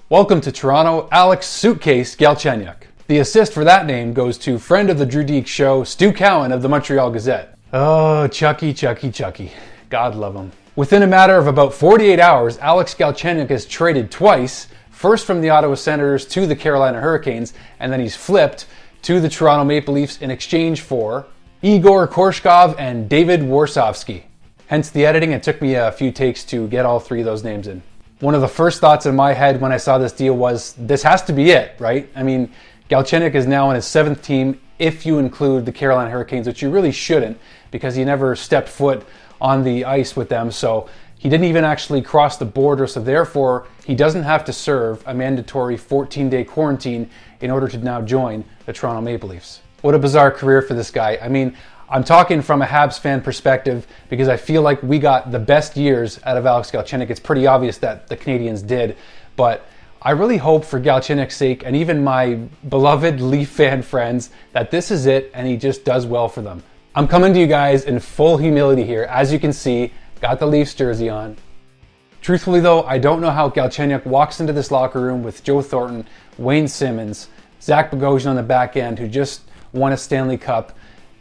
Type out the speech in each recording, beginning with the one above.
Welcome to Toronto, Alex Suitcase Galchenyuk. The assist for that name goes to friend of the Drew Deek Show, Stu Cowan of the Montreal Gazette. Oh, Chucky. God love him. Within a matter of about 48 hours, Alex Galchenyuk is traded twice, first from the Ottawa Senators to the Carolina Hurricanes, and then he's flipped to the Toronto Maple Leafs in exchange for Egor, Korshkov, and David Warsofsky. Hence the editing. It took me a few takes to get all three of those names in. One of the first thoughts in my head when I saw this deal was, this has to be it, right? I mean, Galchenyuk is now on his 7th team if you include the Carolina Hurricanes, which you really shouldn't because he never stepped foot on the ice with them. So he didn't even actually cross the border. So therefore, he doesn't have to serve a mandatory 14-day quarantine in order to now join the Toronto Maple Leafs. What a bizarre career for this guy. I mean, I'm talking from a Habs fan perspective because I feel like we got the best years out of Alex Galchenyuk. It's pretty obvious that the Canadiens did, but I really hope for Galchenyuk's sake and even my beloved Leaf fan friends that this is it and he just does well for them. I'm coming to you guys in full humility here. As you can see, got the Leafs jersey on. Truthfully though, I don't know how Galchenyuk walks into this locker room with Joe Thornton, Wayne Simmons, Zach Bogosian on the back end who just won a Stanley Cup,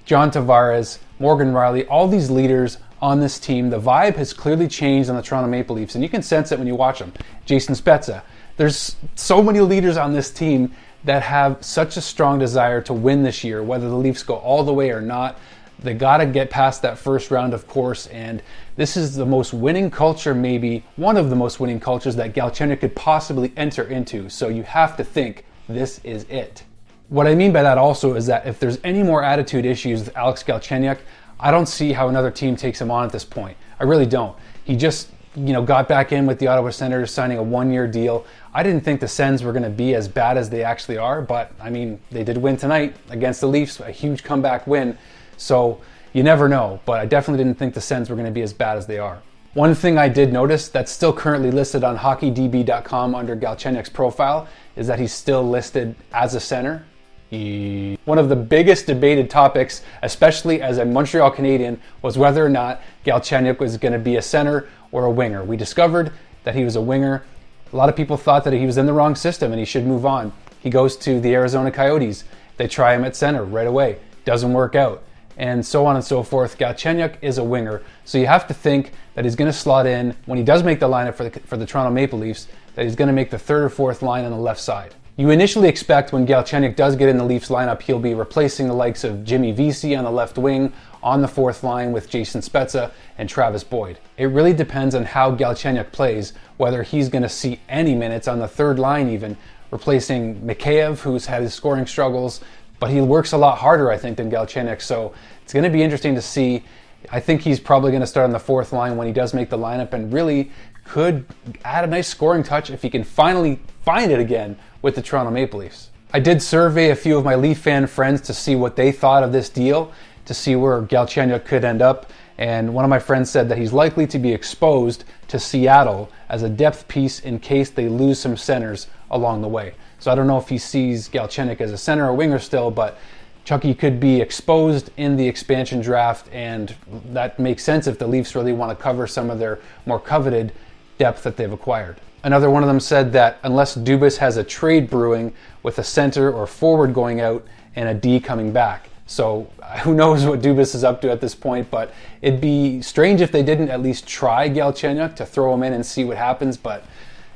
John Tavares, Morgan Riley, all these leaders on this team. The vibe has clearly changed on the Toronto Maple Leafs, and you can sense it when you watch them. Jason Spezza. There's so many leaders on this team that have such a strong desire to win this year, whether the Leafs go all the way or not. They got to get past that first round, of course, and this is the most winning culture, maybe one of the most winning cultures that Galchenyuk could possibly enter into. So you have to think this is it. What I mean by that also is that if there's any more attitude issues with Alex Galchenyuk, I don't see how another team takes him on at this point. I really don't. He just, got back in with the Ottawa Senators signing a 1-year deal. I didn't think the Sens were going to be as bad as they actually are, but I mean, they did win tonight against the Leafs, a huge comeback win. So you never know, but I definitely didn't think the Sens were going to be as bad as they are. One thing I did notice that's still currently listed on hockeydb.com under Galchenyuk's profile is that he's still listed as a center. One of the biggest debated topics, especially as a Montreal Canadian, was whether or not Galchenyuk was going to be a center or a winger. We discovered that he was a winger. A lot of people thought that he was in the wrong system and he should move on. He goes to the Arizona Coyotes. They try him at center right away. Doesn't work out. And so on and so forth. Galchenyuk is a winger. So you have to think that he's going to slot in, when he does make the lineup for the Toronto Maple Leafs, that he's going to make the 3rd or 4th line on the left side. You initially expect when Galchenyuk does get in the Leafs lineup, he'll be replacing the likes of Jimmy Vesey on the left wing, on the 4th line with Jason Spezza and Travis Boyd. It really depends on how Galchenyuk plays, whether he's going to see any minutes on the 3rd line even, replacing Mikheyev, who's had his scoring struggles, but he works a lot harder, I think, than Galchenyuk, so it's going to be interesting to see. I think he's probably going to start on the 4th line when he does make the lineup and really could add a nice scoring touch if he can finally find it again with the Toronto Maple Leafs. I did survey a few of my Leaf fan friends to see what they thought of this deal, to see where Galchenyuk could end up, and one of my friends said that he's likely to be exposed to Seattle as a depth piece in case they lose some centers along the way. So I don't know if he sees Galchenyuk as a center or winger still, but Chucky could be exposed in the expansion draft, and that makes sense if the Leafs really want to cover some of their more coveted depth that they've acquired. Another one of them said that unless Dubas has a trade brewing with a center or forward going out and a D coming back. So who knows what Dubas is up to at this point, but it'd be strange if they didn't at least try Galchenyuk to throw him in and see what happens, but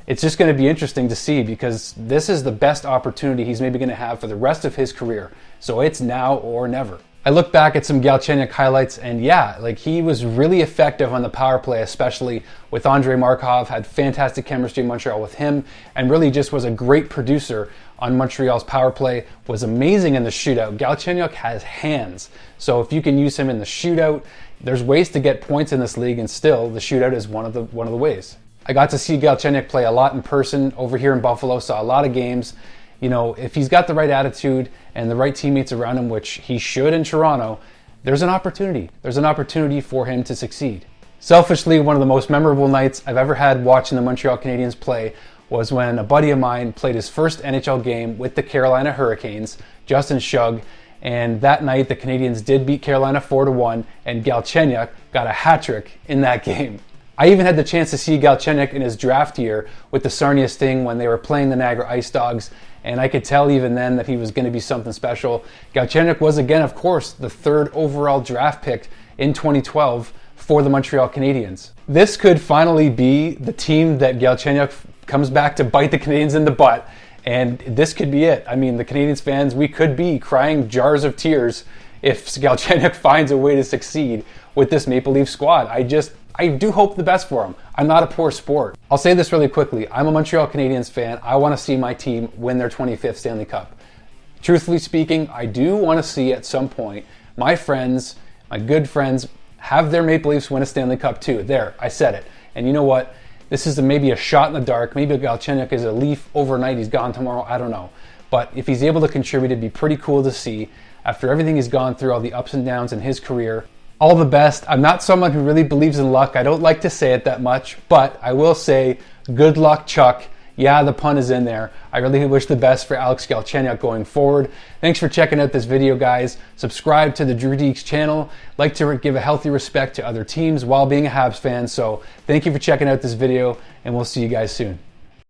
it's just going to be interesting to see because this is the best opportunity he's maybe going to have for the rest of his career. So it's now or never. I look back at some Galchenyuk highlights and he was really effective on the power play, especially with Andrei Markov, had fantastic chemistry in Montreal with him, and really just was a great producer on Montreal's power play, was amazing in the shootout. Galchenyuk has hands, so if you can use him in the shootout, there's ways to get points in this league, and still the shootout is one of the ways. I got to see Galchenyuk play a lot in person over here in Buffalo, saw a lot of games. If he's got the right attitude and the right teammates around him, which he should in Toronto, there's an opportunity. There's an opportunity for him to succeed. Selfishly, one of the most memorable nights I've ever had watching the Montreal Canadiens play was when a buddy of mine played his first NHL game with the Carolina Hurricanes, Justin Shugg, and that night the Canadiens did beat Carolina 4-1, and Galchenyuk got a hat trick in that game. I even had the chance to see Galchenyuk in his draft year with the Sarnia Sting when they were playing the Niagara Ice Dogs, and I could tell even then that he was going to be something special. Galchenyuk was, again, of course, the 3rd overall draft pick in 2012 for the Montreal Canadiens. This could finally be the team that Galchenyuk comes back to bite the Canadiens in the butt, and this could be it. I mean, the Canadiens fans, we could be crying jars of tears if Galchenyuk finds a way to succeed with this Maple Leaf squad. I do hope the best for him. I'm not a poor sport. I'll say this really quickly. I'm a Montreal Canadiens fan. I want to see my team win their 25th Stanley Cup. Truthfully speaking, I do want to see at some point my friends, my good friends, have their Maple Leafs win a Stanley Cup too. There, I said it. And you know what? This is maybe a shot in the dark. Maybe Galchenyuk is a Leaf overnight. He's gone tomorrow. I don't know. But if he's able to contribute, it'd be pretty cool to see. After everything he's gone through, all the ups and downs in his career, all the best. I'm not someone who really believes in luck. I don't like to say it that much, but I will say good luck, Chuck. Yeah, the pun is in there. I really wish the best for Alex Galchenyuk going forward. Thanks for checking out this video, guys. Subscribe to the Drew Deeks channel. Like to give a healthy respect to other teams while being a Habs fan. So thank you for checking out this video, and we'll see you guys soon.